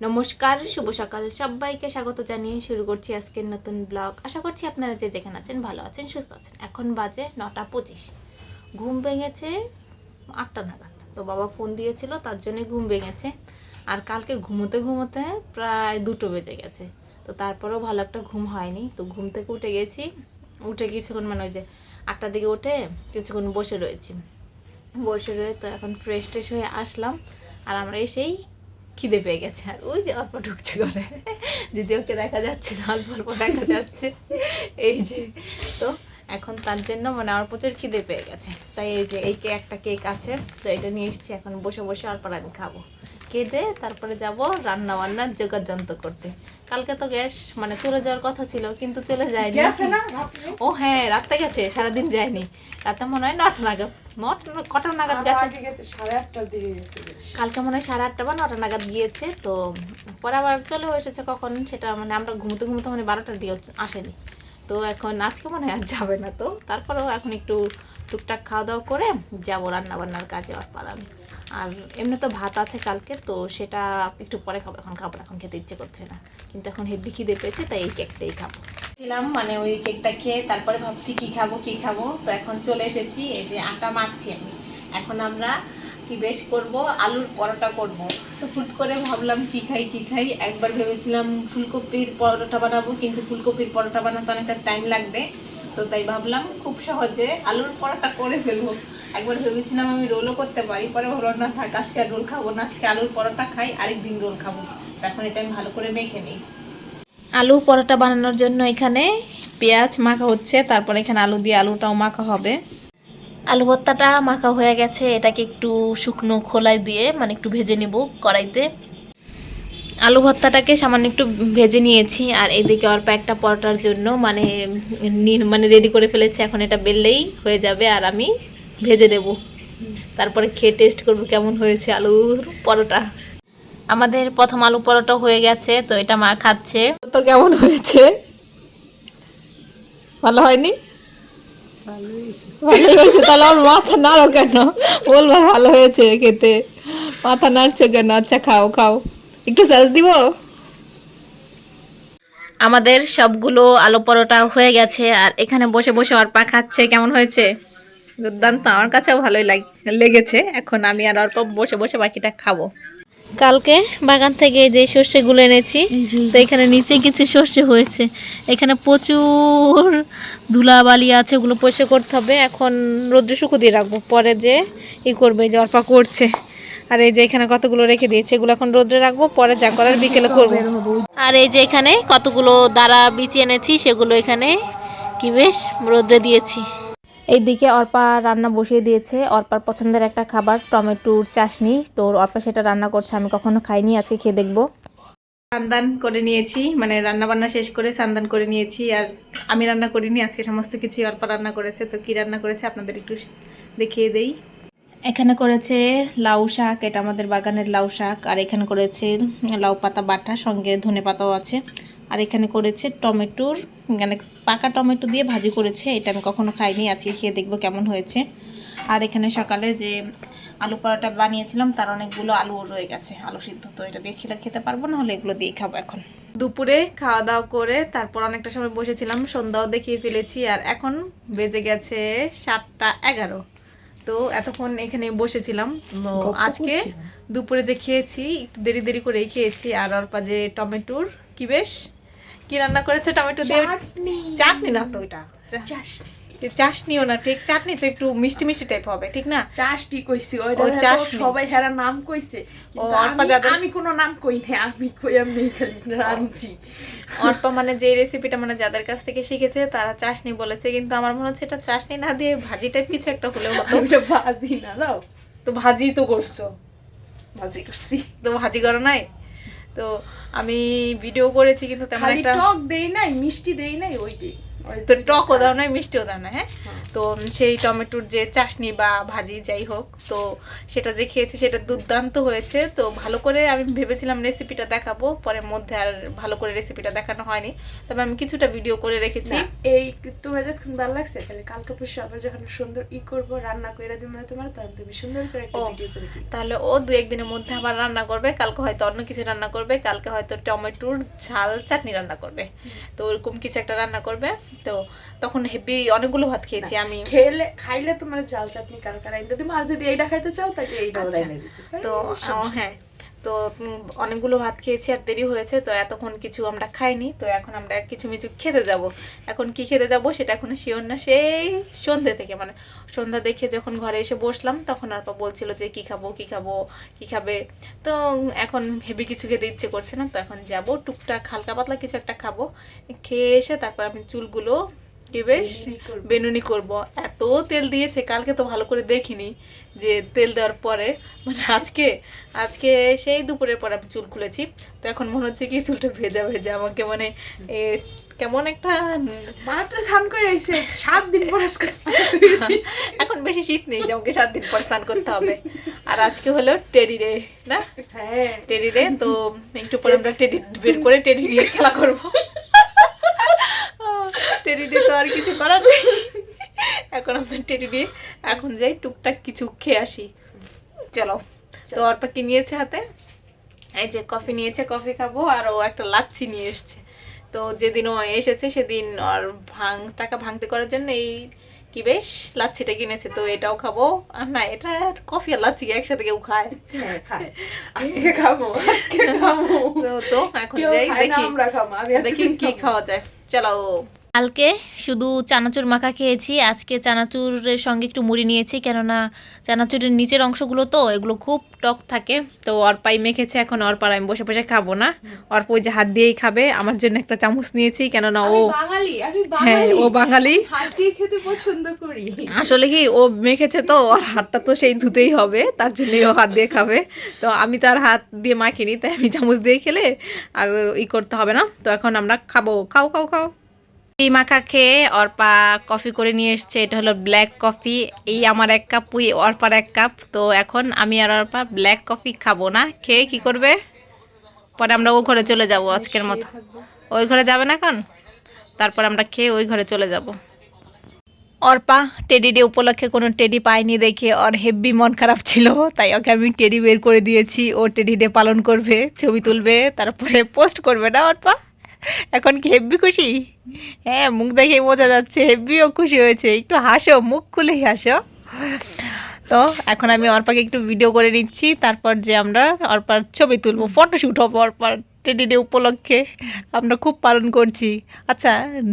নমস্কার, শুভ সকাল। সবাইকে স্বাগত জানিয়ে শুরু করছি আজকের নতুন ব্লগ। আশা করছি আপনারা যে যেখানে আছেন ভালো আছেন, সুস্থ আছেন। এখন বাজে 9:25। ঘুম ভেঙেছে 8টা নাগাদ। তো বাবা ফোন দিয়েছিল, তার জন্যই ঘুম ভেঙেছে। আর কালকে ঘুমোতে ঘুমোতে প্রায় 2টো বেজে গেছে। তো তারপরেও ভালো একটা ঘুম হয়নি। তো ঘুম থেকে উঠে গেছি, উঠে কিছুক্ষণ মানে ওই যে 8টার দিকে উঠে কিছুক্ষণ বসে রয়েছি। বসে রয়ে তো এখন ফ্রেশ ট্রেশ হয়ে আসলাম। আর আমরা এসেই খিদে পেয়ে গেছে। আর ওই যে অল্প ঢুকছে করে, যদি ওকে দেখা যাচ্ছে না, অল্প অল্প দেখা যাচ্ছে। এই যে তো এখন তার জন্য মানে আমার প্রচুর খিদে পেয়ে গেছে। তাই এই যে এই একটা কেক আছে, তো এটা নিয়ে এসেছি। এখন বসে বসে অল্প আমি খাবো। খেতে তারপরে যাব রান্না বান্নার জোগাড় যন্ত্র করতে। কালকে তো গ্যাস মানে চলে যাওয়ার কথা ছিল, কিন্তু চলে যায়নি। ও হ্যাঁ, রাতে গেছে, সারাদিন যায়নি। রাতে মনে হয় 9টা নাগাদ, কটা নাগাদ গেছে? কালকে মনে হয় 8:30 বা 9টা নাগাদ গিয়েছে। তো পরে আবার চলে এসেছে কখন সেটা মানে আমরা ঘুমোতে ঘুমোতে মানে 12টার দিকে আসেনি। তো এখন আজকে মনে হয় আর যাবে না। তো তারপরেও এখন একটু টুকটাক খাওয়া দাওয়া করে যাবো রান্না বান্নার কাজে আমি। আর এমনি তো ভাত আছে কালকে, তো সেটা একটু পরে খাবো। এখন খাবো, এখন খেতে ইচ্ছে করছে না, কিন্তু এখন হেভি খিদে পেয়েছে, তাই এই কেকটাই খাবো ছিলাম। মানে ওই কেকটা খেয়ে তারপরে ভাবছি কি খাবো। তো এখন চলে এসেছি, এই যে আটা মাখছি আমি। এখন আমরা কি বেশ করব, আলুর পরোটা করব। তো হুট করে ভাবলাম কি খাই। একবার ভেবেছিলাম ফুলকপির পরোটা বানাবো, কিন্তু ফুলকপির পরোটা বানাতে অনেকটা টাইম লাগবে। তো তাই ভাবলাম খুব সহজে আলুর পরোটা করে ফেলবো। একবার ভেবেছিলাম আমি রোলও করতে পারি, পরে হলো না, থাক আজকে আর রোল খাবো না, আজকে আলুর পরোটা খাই, আরেকদিন রোল খাবো। তো এখন এটা আমি ভালো করে মেখে নিই। আলু পরোটা বানানোর জন্য এখানে পেঁয়াজ মাখা হচ্ছে, তারপর এখানে আলু দিয়ে আলুটাও মাখা হবে। আলু ভর্তাটা মাখা হয়ে গেছে, এটাকে একটু শুকনো খোলায় দিয়ে মানে একটু ভেজে নিব কড়াইতে। আলু ভর্তাটাকে সামান্য একটু ভেজে নিয়েছি। আর এদিকে অল্প একটা পরোটার জন্য মানে মানে রেডি করে ফেলেছি। এখন এটা বেললেই হয়ে যাবে আর আমি ভেজে নেব। তারপরে খেয়ে টেস্ট করব কেমন হয়েছে আলুর পরোটা। আমাদের প্রথম আলু পরোটা হয়ে গেছে, তো এটা মা খাচ্ছে। তো কেমন হয়েছে? ভালো হয়নি? ভালো হয়েছে। তাহলে আমার মাথা নাড়ো কেন? বলবা ভালো হয়েছে খেতে, মাথা নাড়ছো কেন? আচ্ছা খাও, একটু সস দিব। আমাদের সবগুলো আলু পরোটা হয়ে গেছে, আর এখানে বসে বসে অর্পা খাচ্ছে। কেমন হয়েছে? দুর্দান্ত, আমার কাছেও ভালোই লেগেছে। এখন আমি আর অল্প বসে বসে বাকিটা খাবো। কালকে বাগান থেকে যে সর্ষেগুলো এনেছি, তো এখানে নিচে কিছু সর্ষে হয়েছে। এখানে প্রচুর ধুলাবালি আছে, ওগুলো পরিষ্কার করতে হবে। এখন রোদ্রে শুকো দিয়ে রাখবো, পরে যে করবে, যে অর্পা করছে। আর এই যে এখানে কতগুলো রেখে দিয়েছে, এগুলো এখন রোদ্রে রাখবো, পরে যা করার বিকেলে করবো। আর এই যে এখানে কতগুলো দাঁড়া বিছিয়ে এনেছি, সেগুলো এখানে কি বেশ রোদ্রে দিয়েছি। এইদিকে অর্পা রান্না বসিয়ে দিয়েছে। অর্পার পছন্দের একটা খাবার টমেটোর চাশনি, তো অর্পা সেটা রান্না করছে। আমি কখনো খাইনি, আজকে খেয়ে দেখবো। সান্দান করে নিয়েছি, মানে রান্না বান্না শেষ করে সান্দান করে নিয়েছি। আর আমি রান্না করিনি, আজকে সমস্ত কিছুই অর্পা রান্না করেছে। তো কি রান্না করেছে আপনাদের একটু দেখিয়ে দেই। এখানে করেছে লাউ শাক, এটা আমাদের বাগানের লাউ শাক। আর এখানে করেছে লাউ পাতা বাটা, সঙ্গে ধনে পাতাও আছে। আর এখানে করেছে টমেটোর মানে পাকা টমেটো দিয়ে ভাজি করেছে। এটা আমি কখনো খাইনি, আজকে খেয়ে দেখবো কেমন হয়েছে। আর এখানে সকালে যে আলু পরোটা বানিয়েছিলাম, তার অনেকগুলো আলু রয়ে গেছে, আলু সিদ্ধ। তো এটা দিয়ে খেতে পারবো না, হলে এগুলো দিয়ে খাবো। এখন দুপুরে খাওয়া দাওয়া করে তারপর অনেকটা সময় বসেছিলাম, সন্ধ্যাও দেখিয়ে ফেলেছি। আর এখন বেজে গেছে 7:11। তো এতক্ষণ এখানে বসেছিলাম। তো আজকে দুপুরে যে খেয়েছি একটু দেরি করেই খেয়েছি। আর অল্পা যে টমেটোর কি বেশ কি রান্না করেছে, টমেটো দিয়ে চাটনি। না তো ওইটা চাশনিও না, ঠিক চাটনি তো একটু মিষ্টি মিষ্টি টাইপ হবে, ঠিক না? চাশনি কইছি, ওইটা সবাই হেরা নাম কইছে, আমি কোনো নাম কই না, আমি খালি রাঁধছি। অল্পা মানে যে রেসিপিটা মানে যাদের কাছ থেকে শিখেছে তারা চাশনি বলেছে, কিন্তু আমার মনে হচ্ছে এটা চাশনি না দিয়ে ভাজি টাইপ কিছু একটা হলেও হতো। ওইটা ভাজি না দাও, তো ভাজি তো করছো? ভাজি করছি তো ভাজি করো নাই? তো আমি ভিডিও করেছি, কিন্তু তেমন একটা টক দেই নাই, মিষ্টি দেই নাই, ওইটাই। তো টকও দাও না মিষ্টিও দাও না। হ্যাঁ, তো সেই টমেটোর যে চাশনি বা ভাজি যাই হোক, তো সেটা যে খেয়েছি সেটা দুর্দান্ত হয়েছে। তো ভালো করে আমি ভেবেছিলাম রেসিপিটা দেখাবো, পরে মধ্যে আর ভালো করে রেসিপিটা দেখানো হয়নি, তবে আমি কিছুটা ভিডিও করে রেখেছি। এই তোমার যখন ভালো লাগছে তাহলে কালকে পরশু আবার যখন সুন্দর করবো রান্না করে দিব তোমার, তখন তুমি সুন্দর করে একটা ভিডিও করে দিও। তাহলে ও 2-1 দিনের মধ্যে আবার রান্না করবে, কালকে হয়তো অন্য কিছু রান্না করবে, কালকে হয়তো টমেটোর ঝাল চাটনি রান্না করবে, তো ওরকম কিছু একটা রান্না করবে। তো তখন হেভি অনেকগুলো ভাত খেয়েছি আমি। খাইলে তোমার ঝাল চাটনি কালকে রাইন্দা তুমি, আর যদি এইটা খাইতে চাও তাহলে এইটাও রাইন্দা দিতে পারি। তো হ্যাঁ, তো অনেকগুলো ভাত খেয়েছি আর দেরি হয়েছে, তো এতক্ষণ কিছু আমরা খাইনি। তো এখন আমরা কিছু মিছু খেতে যাব। এখন কি খেতে যাব সেটা এখনো শিওর না। সেই সন্ধ্যে থেকে, মানে সন্ধ্যা দেখে যখন ঘরে এসে বসলাম তখন আর বলছিল যে কি খাবো কি খাবো কি খাবে। তো এখন হেভি কিছু খেতে ইচ্ছে করছে না, তো এখন যাব টুকটাক হালকা পাতলা কিছু একটা খাবো। খেয়ে এসে তারপর আমি চুলগুলো কি বেশ বেনুনি করব। এত তেল দিয়েছে, কালকে তো ভালো করে দেখিনি যে তেল দেওয়ার পরে, মানে আজকে সেই দুপুরের পর আমি চুল খুলেছি। তো এখন মনে হচ্ছে কি চুলটা ভেজা ভেজা, আমাকে মানে কেমন একটা মাত্র স্নান করে এসে 7 দিন পর এখন বেশি শীত নেই যে আমাকে 7 দিন পর স্নান করতে হবে। আর আজকে হলো টেডি ডে না? হ্যাঁ টেডি ডে, তো একটু পরে আমরা টেডি বের করে টেডি নিয়ে খেলা করবো। টেডি ডে তো আর কিছু করার নেই, এখন আমরা টেডি ডে এখন যাই টুকটাক কিছু খেয়ে আসি। চলো। তো অর্পা কি নিয়েছে হাতে? এই যে কফি নিয়েছে, কফি খাবো। আর ও একটা লাচ্ছি নিয়ে এসছে। তো যেদিন ও এসেছে সেদিন আর টাকা ভাঙতে করার জন্য এই কি বেশ লাচ্ছিটা কিনেছে, তো এটাও খাবো। আর না, এটা কফি আর লাচ্ছি একসাথে কেউ খায়? আজকে খাবো। তো এখন যাই দেখি কি খাওয়া যায়। চলো। কালকে শুধু চানাচুর মাখা খেয়েছি, আজকে চানাচুরের সঙ্গে একটু মুড়ি নিয়েছি, কেননা চানাচুরের নিচের অংশগুলো তো এগুলো খুব টক থাকে। তো অর্পাই মেখেছে, এখন অর্পার আমি বসে বসে খাবো না, অর্প ওই যে হাত দিয়েই খাবে। আমার জন্য একটা চামচ নিয়েছি, কেননা ও বাঙালি, হ্যাঁ ও বাঙালি, হাত দিয়ে খেতে পছন্দ করি। আসলে কি ও মেখেছে তো ওর হাতটা তো সেই ধুতেই হবে, তার জন্য ও হাত দিয়ে খাবে। তো আমি তো আর হাত দিয়ে মাখিনি, তাই আমি চামচ দিয়ে খেলে আর করতে হবে না। তো এখন আমরা খাবো। খাও খাও খাও। এই মাখা খেয়ে অর্পা কফি করে নিয়ে এসছে, এটা হলো ব্ল্যাক কফি। এই আমার 1 কাপ, ওই অর্পার 1 কাপ। তো এখন আমি আর অর্পা ব্ল্যাক কফি খাবো না, খেয়ে কি করবে, পরে আমরা ও ঘরে চলে যাব আজকের মতো। ওই ঘরে যাবে না এখন, তারপর আমরা খেয়ে ওই ঘরে চলে যাব। অর্পা টেডি ডে উপলক্ষে কোনো টেডি পায়নি দেখে ওর হেভি মন খারাপ ছিল, তাই ওকে আমি টেডি বের করে দিয়েছি। ও টেডি ডে পালন করবে, ছবি তুলবে, তারপরে পোস্ট করবে না অর্পা? এখন কি হেব্বি খুশি? হ্যাঁ, মুখ দেখে বোঝা যাচ্ছে হেব্বিও খুশি হয়েছে। একটু হাসো, মুখ খুলেই হাসো। তো এখন আমি অর্পাকে একটু ভিডিও করে নিচ্ছি, তারপর যে আমরা অর্পার ছবি তুলবো, ফটোশ্যুট হবে অর্পার টেডি ডে উপলক্ষে। আমরা খুব পালন করছি। আচ্ছা,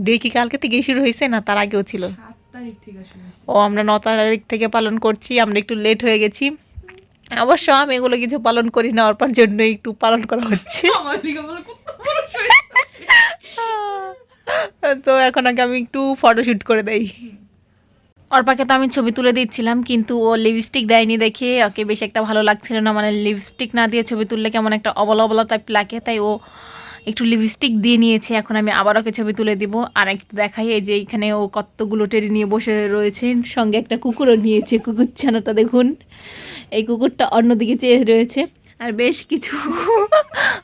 ডে কি কালকে থেকেই শুরু হয়েছে না তার আগেও ছিল? ও, আমরা 9 তারিখ থেকে পালন করছি, আমরা একটু লেট হয়ে গেছি। অবশ্য আমি এগুলো কিছু পালন করি না, অর্পার জন্য একটু পালন করা হচ্ছে। তো এখন আগে আমি একটু ফটোশ্যুট করে দেই। অর্পাকে তো আমি ছবি তুলে দিচ্ছিলাম, কিন্তু ও লিপস্টিক দেয়নি দেখে ওকে বেশি একটা ভালো লাগছিল না। মানে লিপস্টিক না দিয়ে ছবি তুললে কেমন একটা অবলা অবলা টাইপ লাগে, তাই ও একটু লিপস্টিক দিয়ে নিয়েছে। এখন আমি আবার ওকে ছবি তুলে দিব। আর একটু দেখাই, এই যে এখানে ও কতগুলো টেডি নিয়ে বসে রয়েছে, সঙ্গে একটা কুকুরও নিয়েছে। কুকুর ছানাটা দেখুন, এই কুকুরটা অন্যদিকে চেয়ে রয়েছে। আর বেশ কিছু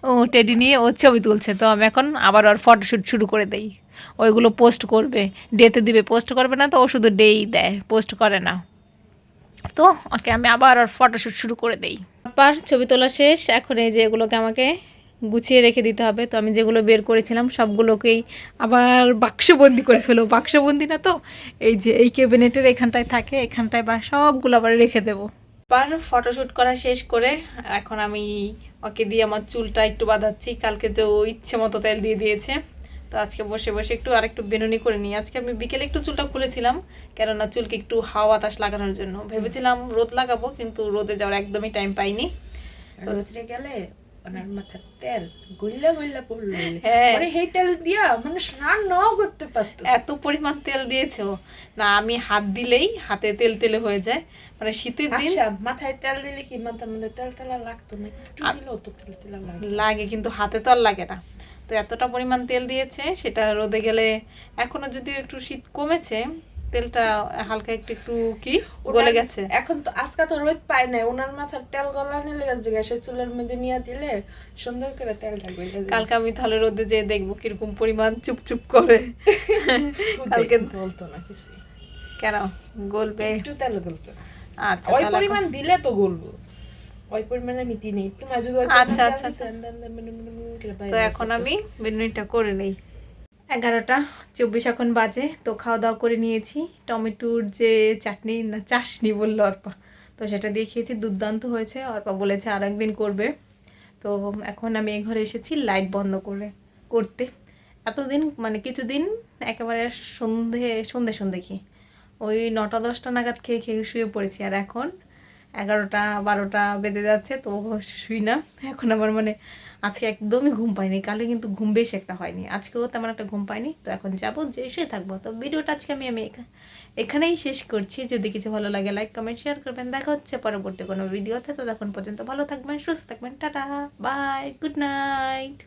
ও টেডি নিয়ে ও ছবি তুলছে। তো আমি এখন আবার ওর ফটোশ্যুট শুরু করে দেই। ওইগুলো পোস্ট করবে, ডেতে দিবে, পোস্ট করবে না। তো ও শুধু ডেই দেয়, পোস্ট করে না। তো ওকে আমি আবার ওর ফটোশ্যুট শুরু করে দেই। আবার ছবি তোলা শেষ, এখন এই যে এগুলোকে আমাকে গুছিয়ে রেখে দিতে হবে। তো আমি যেগুলো বের করেছিলাম সবগুলোকেই আবার বাক্সবন্দি করে ফেলো। বাক্সবন্দি না তো, এই যে এই ক্যাবিনেটের এখানটায় থাকে, এখানটায় বা সবগুলো আবার রেখে দেবো। আবার ফটোশ্যুট করা শেষ করে এখন আমি ওকে দিয়ে আমার চুলটা একটু বাঁধাচ্ছি। কালকে যে ও ইচ্ছে মতো তেল দিয়ে দিয়েছে, তো আজকে বসে বসে আরেকটু বেনুনি করে নিই। আজকে আমি বিকেলে একটু চুলটা খুলেছিলাম, কেননা চুলকে একটু হাওয়া বাতাস লাগানোর জন্য। ভেবেছিলাম রোদ লাগাবো, কিন্তু রোদে যাওয়ার একদমই টাইম পাইনি। রোদে গেলে ওনার মাথার তেল গইলা গইলা পড়লো, আরে এই তেল দিয়া মানে স্নান নাও করতে পারতো, এত পরিমাণ তেল দিয়েছো না। আমি হাত দিলেই হাতে তেল তেলে হয়ে যায়, মানে শীতের দিন। আচ্ছা, মাথায় তেল দিলে কি মাথার মধ্যে তেল তেলা লাগতো না? একটু দিলেও তো তেল তেলা লাগে, কিন্তু হাতে তো আর লাগে না। তো এতটা পরিমাণ তেল দিয়েছে, সেটা রোদে গেলে এখনো যদিও একটু শীত কমেছে, তেলটা হালকা একটু একটু কি গলে গেছে। এখন তো আজকে তো রোদ পায় নাই, ওনার মাথার তেল গলানো লেগে গ্যাসের চুলের মধ্যে নিয়ে দিলে সুন্দর করে তেলটা গলে যায়। কালকে আমি তাহলে রোদে যেয়ে দেখবো কিরকম পরিমাণ চুপচুপ করে। কালকে বলতো না কিছু, কেন গলবে? একটু তেল গলতো। আচ্ছা, ওই তাহলে পরিমাণ দিলে তো গলবো, ওই পরিমাণে মিটি নেই তোমার যদি আচ্ছা আচ্ছা আচ্ছা। তো এখন আমি বেনুনিটা করে নেই। 11:24 এখন বাজে। তো খাওয়া দাওয়া করে নিয়েছি। টমেটোর যে চাটনি না চাশনি বললো অর্পা, তো সেটা দিয়ে খেয়েছি, দুর্দান্ত হয়েছে। অর্পা বলেছে আর একদিন করবে। তো এখন আমি এই ঘরে এসেছি লাইট বন্ধ করতে। এতদিন মানে কিছুদিন একেবারে সন্ধে সন্ধে কি ওই 9টা-10টা নাগাদ খেয়ে খেয়ে শুয়ে পড়েছি, আর এখন 11টা-12টা বেজে যাচ্ছে, তো শুই না এখন। আবার মানে আজকে একদমই ঘুম পাইনি, কালে কিন্তু ঘুম বেশি একটা হয়নি, আজকেও তেমন একটা ঘুম পাইনি। তো এখন যাবো, যে শুয়ে থাকবো। তো ভিডিওটা আজকে আমি এখানেই শেষ করছি। যদি কিছু ভালো লাগে লাইক কমেন্ট শেয়ার করবেন। দেখা হচ্ছে পরবর্তী কোনো ভিডিওতে। তো তখন পর্যন্ত ভালো থাকবেন, সুস্থ থাকবেন। Tata, bye, good night.